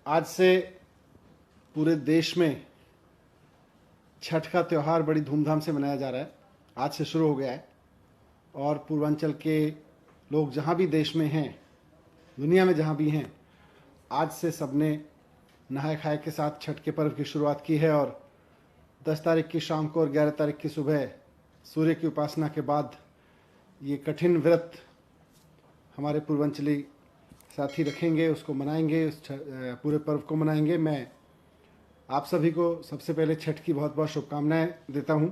आज से पूरे देश में छठ का त्यौहार बड़ी धूमधाम से मनाया जा रहा है। आज से शुरू हो गया है और पूर्वांचल के लोग जहाँ भी देश में हैं, दुनिया में जहाँ भी हैं, आज से सबने नहाए खाए के साथ छठ के पर्व की शुरुआत की है। और 10 तारीख की शाम को और 11 तारीख की सुबह सूर्य की उपासना के बाद ये कठिन व्रत हमारे पूर्वांचली साथी रखेंगे, उसको मनाएंगे, उस पूरे पर्व को मनाएंगे। मैं आप सभी को सबसे पहले छठ की बहुत बहुत शुभकामनाएं देता हूं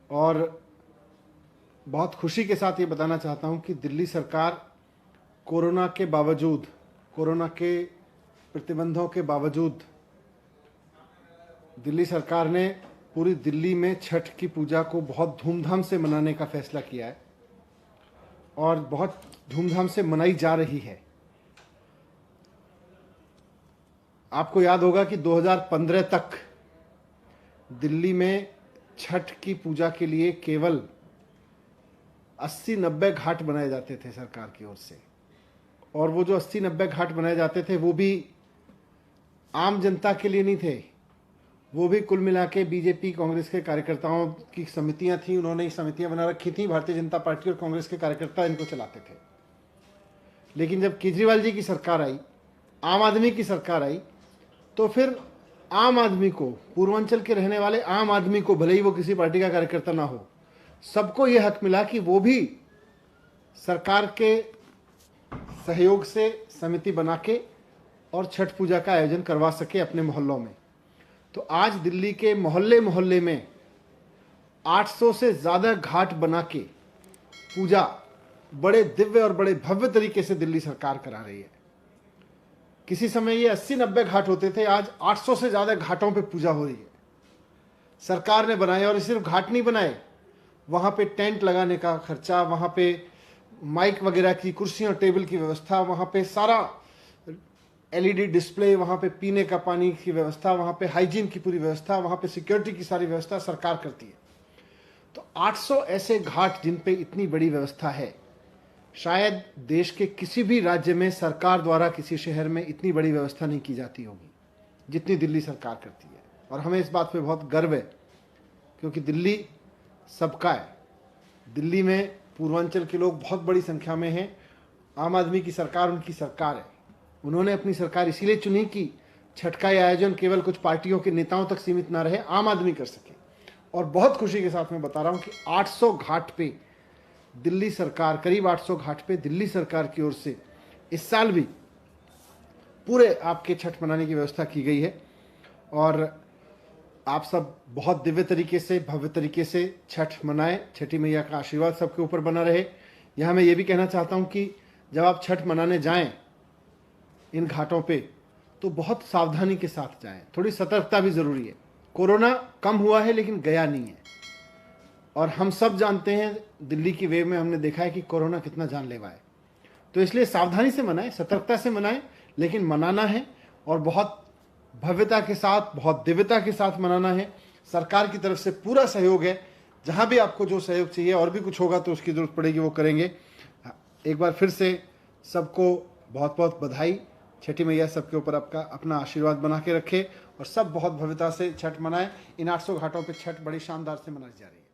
और बहुत खुशी के साथ ये बताना चाहता हूं कि दिल्ली सरकार कोरोना के बावजूद, कोरोना के प्रतिबंधों के बावजूद दिल्ली सरकार ने पूरी दिल्ली में छठ की पूजा को बहुत धूमधाम से मनाने का फैसला किया है और बहुत धूमधाम से मनाई जा रही है। आपको याद होगा कि 2015 तक दिल्ली में छठ की पूजा के लिए केवल 80-90 घाट बनाए जाते थे सरकार की ओर से, और वो जो 80-90 घाट बनाए जाते थे वो भी आम जनता के लिए नहीं थे, वो भी कुल मिला के बीजेपी कांग्रेस के कार्यकर्ताओं की समितियां थी। उन्होंने ये समितियां बना रखी थी, भारतीय जनता पार्टी और कांग्रेस के कार्यकर्ता इनको चलाते थे। लेकिन जब केजरीवाल जी की सरकार आई, आम आदमी की सरकार आई, तो फिर आम आदमी को, पूर्वांचल के रहने वाले आम आदमी को, भले ही वो किसी पार्टी का कार्यकर्ता ना हो, सबको ये हक मिला कि वो भी सरकार के सहयोग से समिति बना के और छठ पूजा का आयोजन करवा सके अपने मोहल्लों में। तो आज दिल्ली के मोहल्ले मोहल्ले में 800 से ज़्यादा घाट बना के पूजा बड़े दिव्य और बड़े भव्य तरीके से दिल्ली सरकार करा रही है। किसी समय ये 80-90 घाट होते थे, आज 800 से ज़्यादा घाटों पे पूजा हो रही है। सरकार ने बनाए, और सिर्फ घाट नहीं बनाए, वहाँ पे टेंट लगाने का खर्चा, वहाँ पे माइक वगैरह की, कुर्सियाँ टेबल की व्यवस्था, वहाँ पे सारा LED डिस्प्ले, वहाँ पे पीने का पानी की व्यवस्था, वहाँ पे हाइजीन की पूरी व्यवस्था, वहाँ पे सिक्योरिटी की सारी व्यवस्था सरकार करती है। तो 800 ऐसे घाट जिन पे इतनी बड़ी व्यवस्था है, शायद देश के किसी भी राज्य में सरकार द्वारा किसी शहर में इतनी बड़ी व्यवस्था नहीं की जाती होगी जितनी दिल्ली सरकार करती है। और हमें इस बात पे बहुत गर्व है, क्योंकि दिल्ली सबका है। दिल्ली में पूर्वांचल के लोग बहुत बड़ी संख्या में हैं। आम आदमी की सरकार उनकी सरकार है। उन्होंने अपनी सरकार इसीलिए चुनी कि छठ का आयोजन केवल कुछ पार्टियों के नेताओं तक सीमित ना रहे, आम आदमी कर सके। और बहुत खुशी के साथ मैं बता रहा हूं कि 800 घाट पे दिल्ली सरकार, करीब 800 घाट पे दिल्ली सरकार की ओर से इस साल भी पूरे आपके छठ मनाने की व्यवस्था की गई है। और आप सब बहुत दिव्य तरीके से, भव्य तरीके से छठ मनाएं। छठी मैया का आशीर्वाद सबके ऊपर बना रहे। यहाँ मैं ये भी कहना चाहता हूँ कि जब आप छठ मनाने जाएं इन घाटों पे, तो बहुत सावधानी के साथ जाएं। थोड़ी सतर्कता भी ज़रूरी है। कोरोना कम हुआ है लेकिन गया नहीं है, और हम सब जानते हैं, दिल्ली की वेव में हमने देखा है कि कोरोना कितना जानलेवा है। तो इसलिए सावधानी से मनाएं, सतर्कता से मनाएं, लेकिन मनाना है और बहुत भव्यता के साथ, बहुत दिव्यता के साथ मनाना है। सरकार की तरफ से पूरा सहयोग है। जहाँ भी आपको जो सहयोग चाहिए, और भी कुछ होगा तो उसकी ज़रूरत पड़ेगी, वो करेंगे। एक बार फिर से सबको बहुत बहुत बधाई। छठी मैया सबके ऊपर आपका अपना आशीर्वाद बना के रखे और सब बहुत भव्यता से छठ मनाएं। इन 800 घाटों पे छठ बड़ी शानदार से मनाई जा रही है।